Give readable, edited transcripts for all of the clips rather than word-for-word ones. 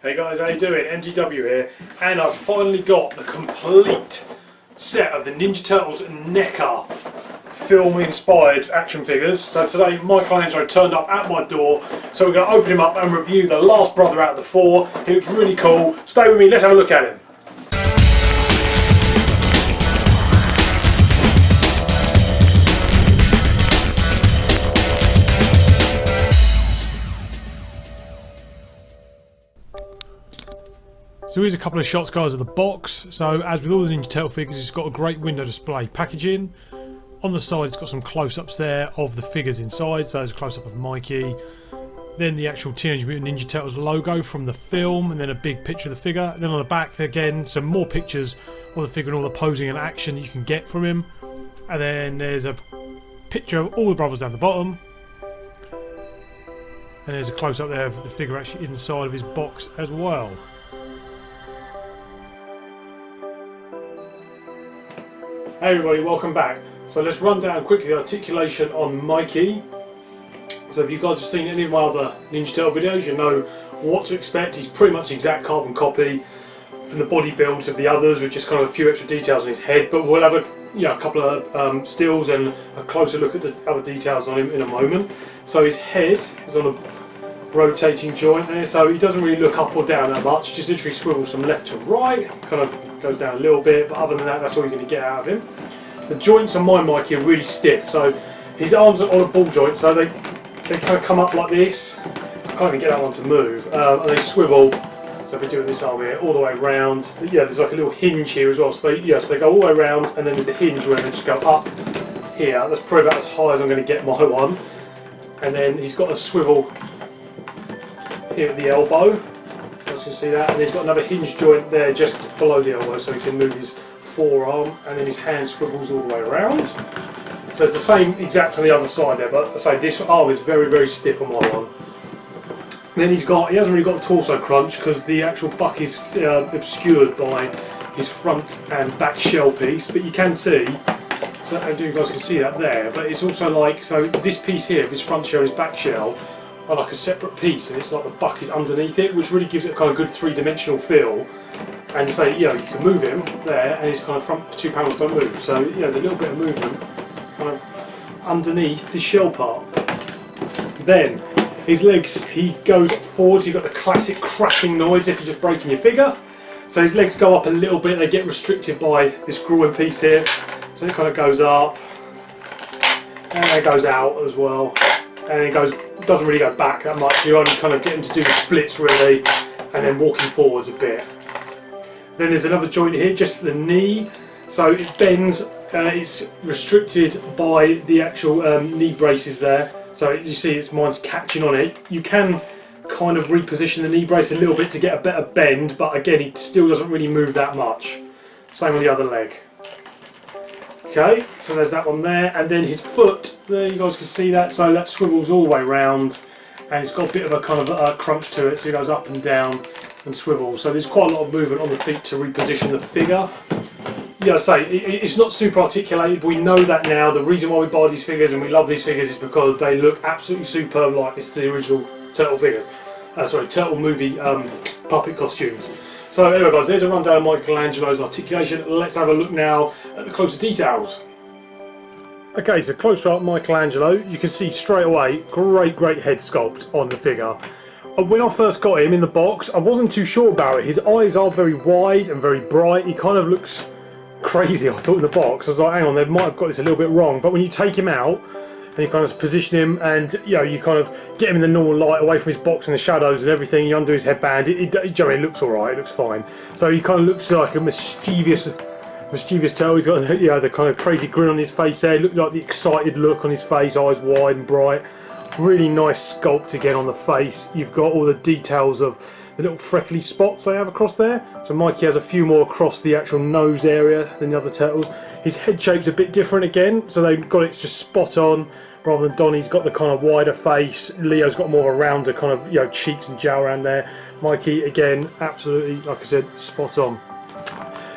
Hey guys, how you doing? MDW here, and I've finally got the complete set of the Ninja Turtles Neca film-inspired action figures. So today Michelangelo turned up at my door, so we're going to open him up and review the last brother out of the four. He looks really cool. Stay with me, let's have a look at him. So here's a couple of shots, guys, of the box. So as with all the Ninja Turtle figures, it's got a great window display packaging. On the side it's got some close-ups there of the figures inside. So there's a close-up of Mikey, then the actual Teenage Mutant Ninja Turtles logo from the film, and then a big picture of the figure. And then on the back again, some more pictures of the figure and all the posing and action you can get from him. And then there's a picture of all the brothers down the bottom. And there's a close-up there of the figure actually inside of his box as well. Hey everybody, welcome back. So let's run down quickly the articulation on Mikey. So if you guys have seen any of my other Ninja Turtle videos, you know what to expect. He's pretty much exact carbon copy from the body builds of the others, with just kind of a few extra details on his head. But we'll have a couple of stills and a closer look at the other details on him in a moment. So his head is on a rotating joint there, so he doesn't really look up or down that much. Just literally swivels from left to right, kind of goes down a little bit, but other than that, that's all you're going to get out of him. The joints on my Mikey are really stiff, so his arms are on a ball joint, so they kind of come up like this. I can't even get that one to move, and they swivel. So if we do it this arm here, all the way around. Yeah, there's like a little hinge here as well. So they go all the way around, and then there's a hinge where they just go up here. That's probably about as high as I'm going to get my one. And then he's got a swivel here at the elbow. You can see that, and he's got another hinge joint there just below the elbow, so he can move his forearm, and then his hand swivels all the way around. So it's the same exact on the other side there, but I say this arm is very, very stiff on my one. Then he hasn't really got a torso crunch because the actual buck is obscured by his front and back shell piece, but you can see, so I don't know if you guys can see that there, but it's also like, so this piece here, his front shell, his back shell, are like a separate piece, and it's like the buck is underneath it, which really gives it a kind of good three-dimensional feel. And you say, you can move him there, and his kind of front two panels don't move. So there's a little bit of movement kind of underneath the shell part. Then his legs, he goes forward. You've got the classic crashing noise if you're just breaking your figure. So his legs go up a little bit. They get restricted by this groin piece here. So it kind of goes up, and it goes out as well. And it doesn't really go back that much. You only kind of get him to do the splits really, and then walking forwards a bit. Then there's another joint here, just the knee. So it bends. It's restricted by the actual knee braces there. So you see, mine's catching on it. You can kind of reposition the knee brace a little bit to get a better bend, but again, it still doesn't really move that much. Same on the other leg. Okay, so there's that one there, and then his foot, there you guys can see that, so that swivels all the way around, and it's got a bit of a kind of a crunch to it, so it goes up and down and swivels. So there's quite a lot of movement on the feet to reposition the figure. Yeah, I say, it's not super articulated, but we know that now. The reason why we buy these figures and we love these figures is because they look absolutely superb, like it's the original Turtle figures. Turtle movie puppet costumes. So anyway guys, there's a rundown of Michelangelo's articulation. Let's have a look now at the closer details. Okay, so close up Michelangelo, you can see straight away, great head sculpt on the figure. When I first got him in the box, I wasn't too sure about it. His eyes are very wide and very bright. He kind of looks crazy, I thought, in the box. I was like, hang on, they might have got this a little bit wrong. But when you take him out, and you kind of position him, and you kind of get him in the normal light, away from his box and the shadows and everything. You undo his headband. It looks all right. It looks fine. So he kind of looks like a mischievous turtle. He's got the kind of crazy grin on his face there. Look like the excited look on his face, eyes wide and bright. Really nice sculpt again on the face. You've got all the details of the little freckly spots they have across there. So Mikey has a few more across the actual nose area than the other turtles. His head shape's a bit different again, so they've got it just spot on, rather than Donnie's got the kind of wider face. Leo's got more of a rounder kind of cheeks and jowl around there. Mikey again, absolutely, like I said, spot on.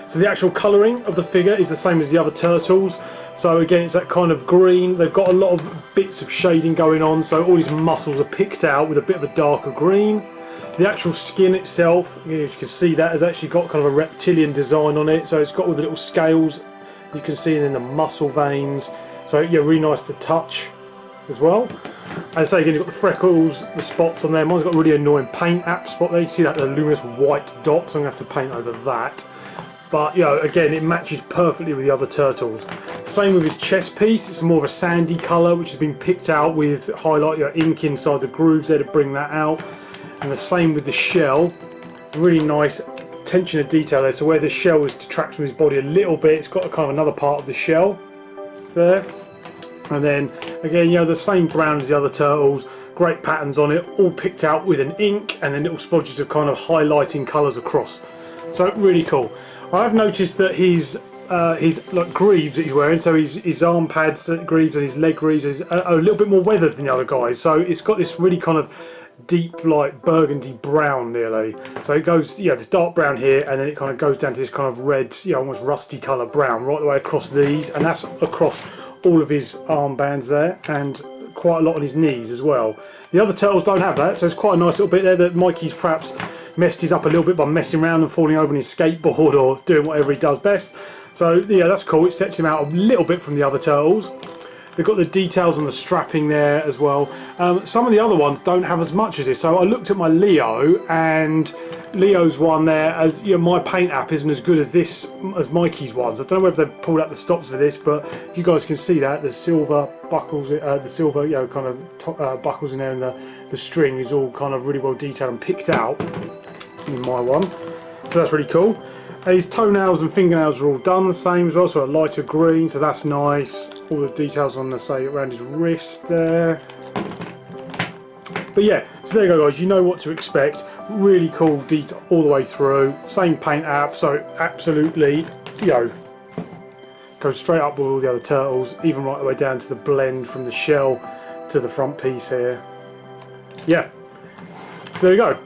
So the actual colouring of the figure is the same as the other turtles. So again, it's that kind of green. They've got a lot of bits of shading going on, so all his muscles are picked out with a bit of a darker green. The actual skin itself, as you can see, that has actually got kind of a reptilian design on it. So it's got all the little scales you can see in the muscle veins. So yeah, really nice to touch as well. And so again, you've got the freckles, the spots on there. Mine's got a really annoying paint app spot there. You can see that, the luminous white dot, so I'm going to have to paint over that. But you know, again, it matches perfectly with the other turtles. Same with his chest piece. It's more of a sandy colour, which has been picked out with highlight ink inside the grooves there to bring that out. And the same with the shell. Really nice attention to detail there. So where the shell is detracts from his body a little bit, it's got a kind of another part of the shell there. And then again, you know, the same brown as the other turtles. Great patterns on it, all picked out with an ink, and then little splodges of kind of highlighting colours across. So really cool. I have noticed that his like greaves that he's wearing, so his arm pads greaves and his leg greaves is a little bit more weathered than the other guys. So it's got this really kind of deep, like burgundy brown nearly. So it goes, yeah, this dark brown here, and then it kind of goes down to this kind of red, you know, almost rusty colour brown right the way across these, and that's across all of his armbands there, and quite a lot on his knees as well. The other turtles don't have that, so it's quite a nice little bit there that Mikey's perhaps messed his up a little bit by messing around and falling over on his skateboard or doing whatever he does best. So yeah, that's cool. It sets him out a little bit from the other turtles. They've got the details on the strapping there as well. Some of the other ones don't have as much as this. So I looked at my Leo, and Leo's one there, as you know, my paint app isn't as good as this, as Mikey's ones. I don't know whether they've pulled out the stops for this, but if you guys can see that, the silver buckles, the silver, you know, kind of buckles in there, and the string is all kind of really well detailed and picked out in my one. So that's really cool. His toenails and fingernails are all done the same as well, so a lighter green, so that's nice. All the details on the, say, around his wrist there. But yeah, so there you go guys, you know what to expect. Really cool detail all the way through. Same paint app, so absolutely, you know, goes straight up with all the other turtles, even right the way down to the blend from the shell to the front piece here. Yeah, so there you go.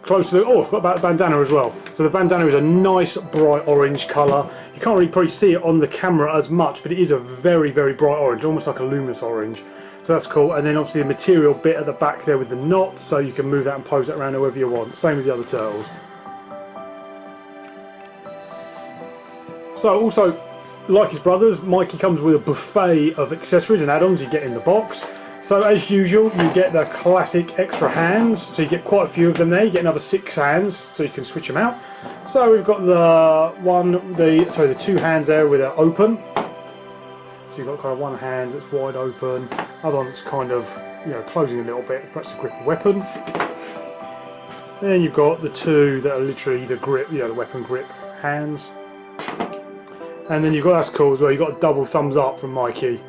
Close to the, oh, I forgot about the bandana as well. So the bandana is a nice bright orange colour. You can't really probably see it on the camera as much, but it is a very, very bright orange, almost like a luminous orange. So that's cool. And then obviously the material bit at the back there with the knot, so you can move that and pose it around however you want. Same as the other turtles. So also, like his brothers, Mikey comes with a buffet of accessories and add-ons you get in the box. So as usual, you get the classic extra hands, so you get quite a few of them there. You get another 6 hands, so you can switch them out. So we've got the 2 hands there with it open. So you've got kind of one hand that's wide open, other one that's kind of, you know, closing a little bit, perhaps to grip a weapon. Then you've got the 2 that are literally the grip, you know, the weapon grip hands. And then you've got, that's cool as well, you've got a double thumbs up from Mikey.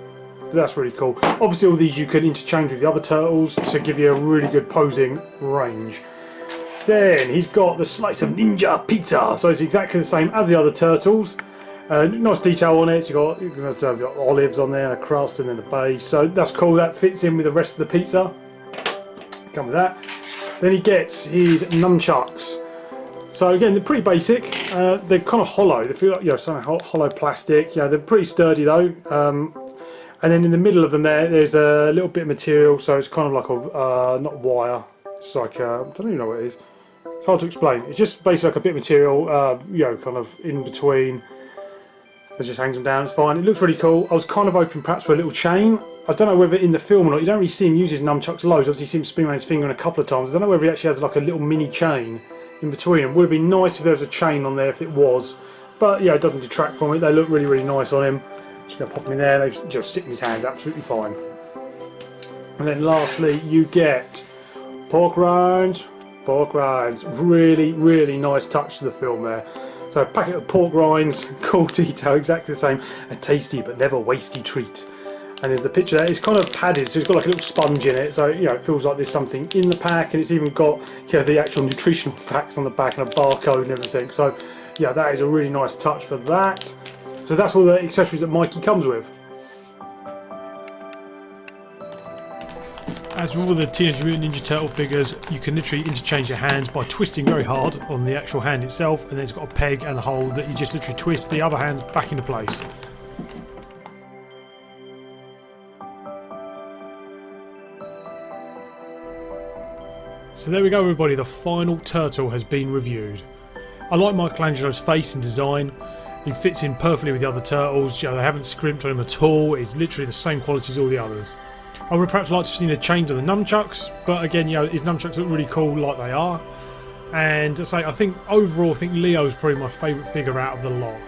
So that's really cool. Obviously all these you can interchange with the other turtles to give you a really good posing range. Then he's got the slice of ninja pizza, so it's exactly the same as the other turtles. Nice detail on it. So you've got olives on there, and a crust, and then the base. So that's cool. That fits in with the rest of the pizza. Come with that. Then he gets his nunchucks. So again, they're pretty basic. They're kind of hollow. They feel like, you know, some hollow plastic. Yeah, they're pretty sturdy though. And then in the middle of them there's a little bit of material, so it's kind of like a, not wire, it's like, I don't even know what it is. It's hard to explain. It's just basically like a bit of material, you know, kind of in between. It just hangs them down, it's fine. It looks really cool. I was kind of hoping perhaps for a little chain. I don't know whether in the film or not, you don't really see him use his nunchucks loads. Obviously you see him spin around his finger a couple of times. I don't know whether he actually has like a little mini chain in between them. Would have been nice if there was a chain on there if it was. But yeah, it doesn't detract from it. They look really, really nice on him. Just going to pop them in there, they just sit in his hands absolutely fine. And then lastly you get pork rinds. Pork rinds, really, really nice touch to the film there. So a packet of pork rinds, cool detail, exactly the same. A tasty but never wasty treat. And there's the picture there, it's kind of padded, so it's got like a little sponge in it, so you know, it feels like there's something in the pack, and it's even got, you know, the actual nutritional facts on the back and a barcode and everything. So yeah, that is a really nice touch for that. So that's all the accessories that Mikey comes with. As with all the Teenage Mutant Ninja Turtle figures, you can literally interchange your hands by twisting very hard on the actual hand itself, and then it's got a peg and a hole that you just literally twist the other hand back into place. So there we go everybody, the final turtle has been reviewed. I like Michelangelo's face and design. He fits in perfectly with the other turtles. You know, they haven't scrimped on him at all. It's literally the same quality as all the others. I would perhaps like to have seen a change on the nunchucks, but again, you know, his nunchucks look really cool like they are. And to say, I think overall, I think Leo's probably my favourite figure out of the lot.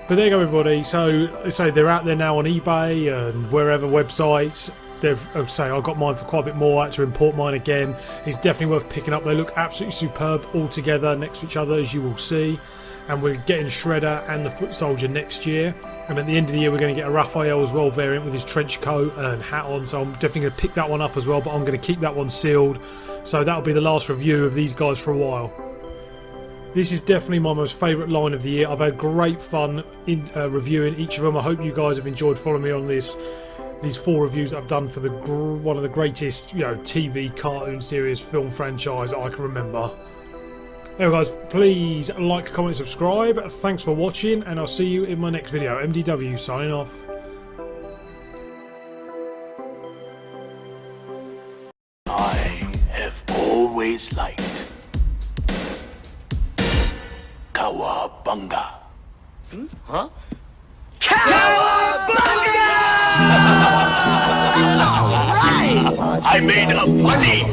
But there you go everybody, so they're out there now on eBay and wherever websites. I'd say I got mine for quite a bit more. I had to import mine again. It's definitely worth picking up. They look absolutely superb all together next to each other, as you will see. And we're getting Shredder and the Foot Soldier next year. And at the end of the year, we're going to get a Raphael as well variant with his trench coat and hat on. So I'm definitely going to pick that one up as well. But I'm going to keep that one sealed. So that'll be the last review of these guys for a while. This is definitely my most favourite line of the year. I've had great fun in reviewing each of them. I hope you guys have enjoyed following me on these 4 reviews I've done for one of the greatest, you know, TV cartoon series film franchise I can remember. Anyway guys, please like, comment, subscribe. Thanks for watching, and I'll see you in my next video. MDW signing off. I have always liked Cowabunga. Huh? Cowabunga! I made a funny